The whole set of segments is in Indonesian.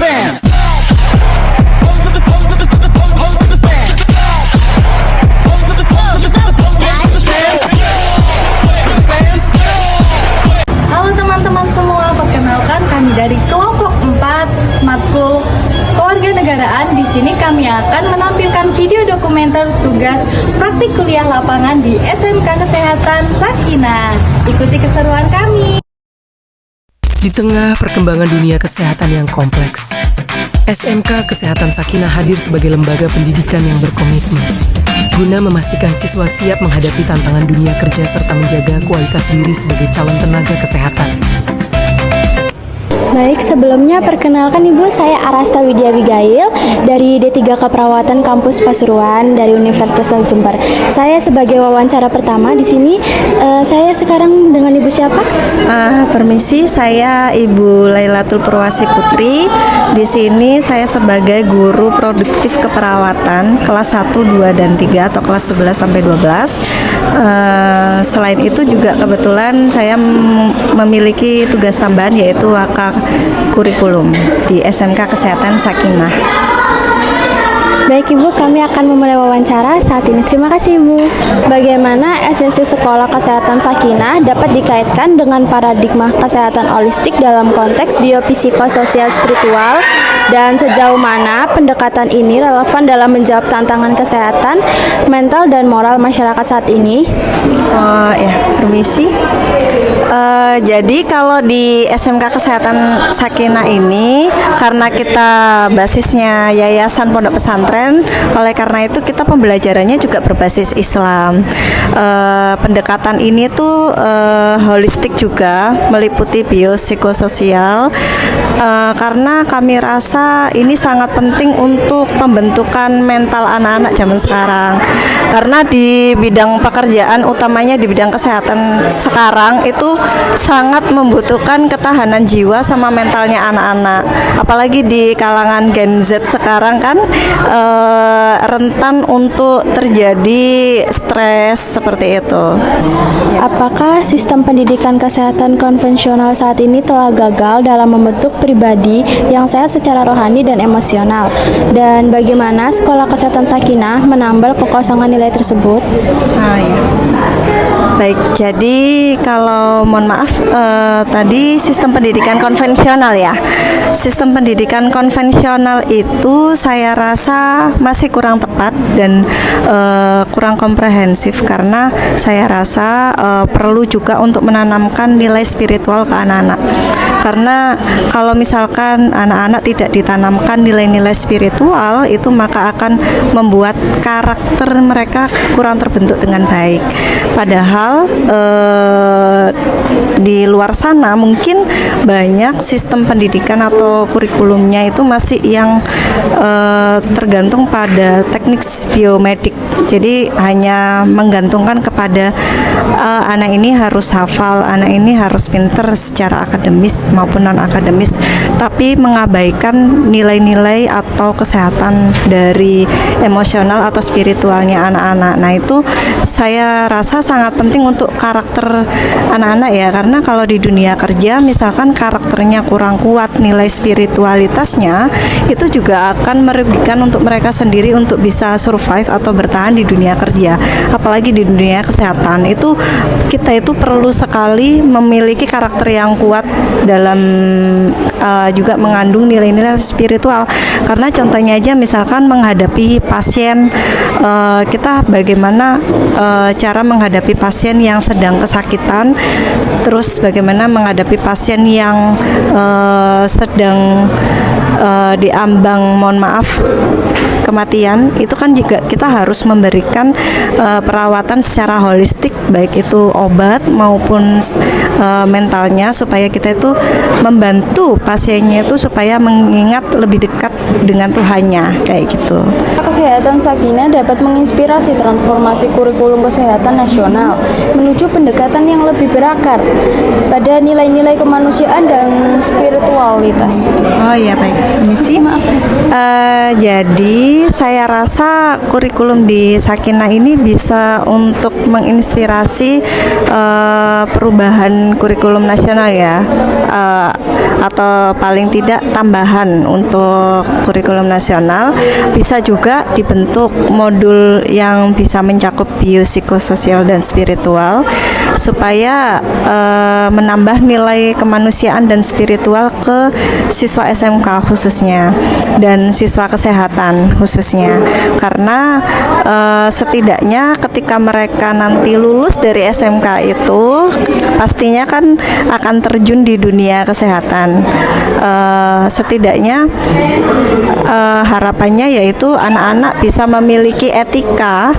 fans. Halo teman-teman semua, perkenalkan kami dari kelompok 4 matkul Kewarganegaraan. Di sini kami akan menampilkan video dokumenter tugas praktik kuliah lapangan di SMK Kesehatan Sakinah. Ikuti keseruan kami. Di tengah perkembangan dunia kesehatan yang kompleks, SMK Kesehatan Sakinah hadir sebagai lembaga pendidikan yang berkomitmen guna memastikan siswa siap menghadapi tantangan dunia kerja serta menjaga kualitas diri sebagai calon tenaga kesehatan. Baik, sebelumnya perkenalkan Ibu, saya Arasta Widya Abigail dari D3 Keperawatan Kampus Pasuruan dari Universitas Jember. Saya sebagai wawancara pertama di sini. Saya sekarang dengan Ibu siapa? Permisi, saya Ibu Lailatul Purwasi Putri. Di sini saya sebagai guru produktif keperawatan kelas 1, 2, dan 3 atau kelas 11 sampai 12. Selain itu juga kebetulan saya memiliki tugas tambahan yaitu wakaf kurikulum di SMK Kesehatan Sakinah. Baik Ibu, kami akan memulai wawancara saat ini. Terima kasih Ibu. Bagaimana esensi sekolah kesehatan Sakinah dapat dikaitkan dengan paradigma kesehatan holistik dalam konteks biopsikososial spiritual, dan sejauh mana pendekatan ini relevan dalam menjawab tantangan kesehatan mental dan moral masyarakat saat ini? Permisi. Jadi kalau di SMK Kesehatan Sakinah ini, karena kita basisnya yayasan pondok pesantren, oleh karena itu kita pembelajarannya juga berbasis Islam. Pendekatan ini tuh holistik juga, meliputi biopsikososial, karena kami rasa ini sangat penting untuk pembentukan mental anak-anak zaman sekarang. Karena di bidang pekerjaan, utamanya di bidang kesehatan sekarang itu sangat membutuhkan ketahanan jiwa sama mentalnya anak-anak. Apalagi di kalangan Gen Z sekarang kan rentan untuk terjadi stres seperti itu. Apakah sistem pendidikan kesehatan konvensional saat ini telah gagal dalam membentuk pribadi yang sehat secara rohani dan emosional? Dan bagaimana sekolah kesehatan Sakinah menambal kekosongan nilai tersebut? Baik, jadi kalau mohon maaf tadi sistem pendidikan konvensional ya. Sistem pendidikan konvensional itu saya rasa masih kurang tepat dan kurang komprehensif, karena saya rasa perlu juga untuk menanamkan nilai spiritual ke anak-anak. Karena kalau misalkan anak-anak tidak ditanamkan nilai-nilai spiritual, itu maka akan membuat karakter mereka kurang terbentuk dengan baik. Padahal di luar sana mungkin banyak sistem pendidikan atau kurikulumnya itu masih yang tergantung pada teknik biomedik. Jadi hanya menggantungkan kepada anak ini harus hafal, anak ini harus pinter secara akademis maupun non akademis, tapi mengabaikan nilai-nilai atau kesehatan dari emosional atau spiritualnya anak-anak. Nah, itu saya rasa sangat penting untuk karakter anak-anak ya, karena kalau di dunia kerja misalkan karakternya kurang kuat, nilai spiritualitasnya itu juga akan merugikan untuk mereka sendiri untuk bisa survive atau bertahan di dunia kerja. Apalagi di dunia kesehatan itu kita itu perlu sekali memiliki karakter yang kuat dalam juga mengandung nilai-nilai spiritual. Karena contohnya aja misalkan menghadapi pasien, kita bagaimana cara menghadapi pasien yang sedang kesakitan, terus bagaimana menghadapi pasien yang sedang diambang, mohon maaf, kematian. Itu kan juga kita harus memberikan perawatan secara holistik, baik itu obat maupun mentalnya, supaya kita itu membantu pasiennya itu supaya mengingat lebih dekat dengan Tuhannya, kayak gitu. Kesehatan Sakinah dapat menginspirasi transformasi kurikulum kesehatan nasional menuju pendekatan yang lebih berakar pada nilai-nilai kemanusiaan dan spiritualitas. Oh iya, baik. Permisi. Jadi saya rasa kurikulum di Sakinah ini bisa untuk menginspirasi perubahan kurikulum nasional ya. atau paling tidak tambahan untuk kurikulum nasional. Bisa juga dibentuk modul yang bisa mencakup biopsikososial dan spiritual supaya menambah nilai kemanusiaan dan spiritual ke siswa SMK khususnya dan siswa kesehatan khususnya, karena setidaknya ketika mereka nanti lulus dari SMK itu pastinya kan akan terjun di dunia kesehatan. Setidaknya harapannya yaitu anak-anak bisa memiliki etika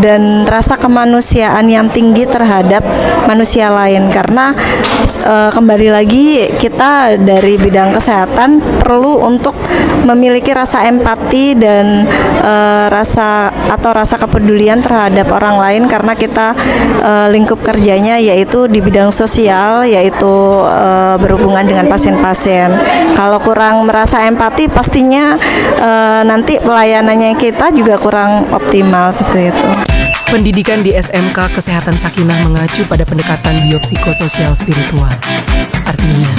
dan rasa kemanusiaan yang tinggi terhadap manusia lain, karena kembali lagi kita dari bidang kesehatan perlu untuk memiliki rasa empati dan rasa kepedulian terhadap orang lain, karena kita lingkup kerjanya yaitu di bidang sosial, yaitu berhubungan dengan pasien-pasien. Kalau kurang merasa empati pastinya nanti pelayanannya kita juga kurang optimal seperti itu. Pendidikan di SMK Kesehatan Sakinah mengacu pada pendekatan biopsikososial spiritual. Artinya,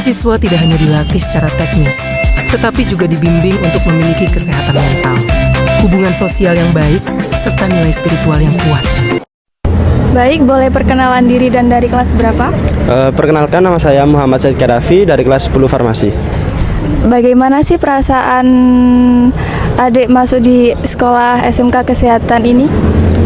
siswa tidak hanya dilatih secara teknis, tetapi juga dibimbing untuk memiliki kesehatan mental, hubungan sosial yang baik, serta nilai spiritual yang kuat. Baik, boleh perkenalan diri dan dari kelas berapa? Perkenalkan, nama saya Muhammad Said Kadafi dari kelas 10 Farmasi. Bagaimana sih perasaan adik masuk di sekolah SMK Kesehatan ini?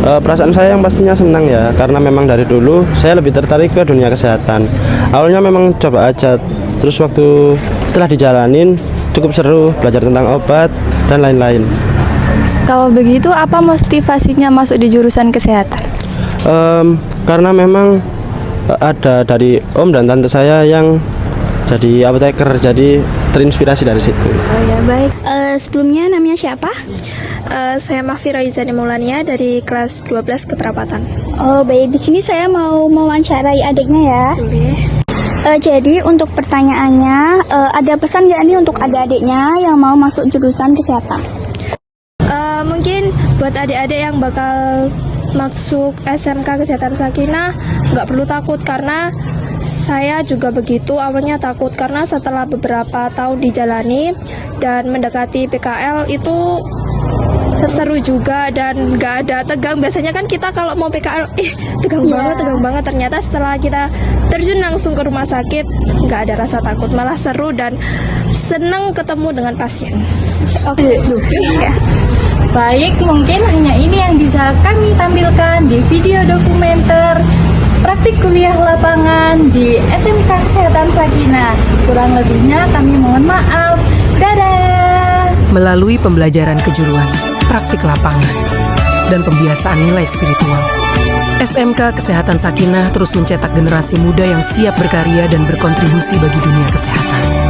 Perasaan saya yang pastinya senang ya, karena memang dari dulu saya lebih tertarik ke dunia kesehatan. Awalnya memang coba aja, terus waktu setelah dijalanin cukup seru, belajar tentang obat dan lain-lain. Kalau begitu, apa motivasinya masuk di jurusan kesehatan? Karena memang ada dari om dan tante saya yang jadi apoteker, jadi terinspirasi dari situ. Oh ya, baik. Sebelumnya namanya siapa? Saya Mahfira Izani Maulania dari kelas 12 keperawatan. Oh baik, di sini saya mau mewawancarai adiknya ya. Boleh. Jadi untuk pertanyaannya, ada pesan nggak nih untuk adik-adiknya yang mau masuk jurusan kesehatan? Mungkin buat adik-adik yang bakal masuk SMK Kesehatan Sakinah, nggak perlu takut, karena saya juga begitu. Awalnya takut karena setelah beberapa tahun dijalani dan mendekati PKL itu seru juga dan nggak ada tegang. Biasanya kan kita kalau mau PKL tegang banget. Ternyata setelah kita terjun langsung ke rumah sakit nggak ada rasa takut, malah seru dan senang ketemu dengan pasien. Oke. Baik, mungkin hanya ini yang bisa kami tampilkan di video dokumenter praktik kuliah lapangan di SMK Kesehatan Sakinah. Kurang lebihnya kami mohon maaf. Dadah. Melalui pembelajaran kejuruan, praktik lapangan, dan pembiasaan nilai spiritual, SMK Kesehatan Sakinah terus mencetak generasi muda yang siap berkarya dan berkontribusi bagi dunia kesehatan.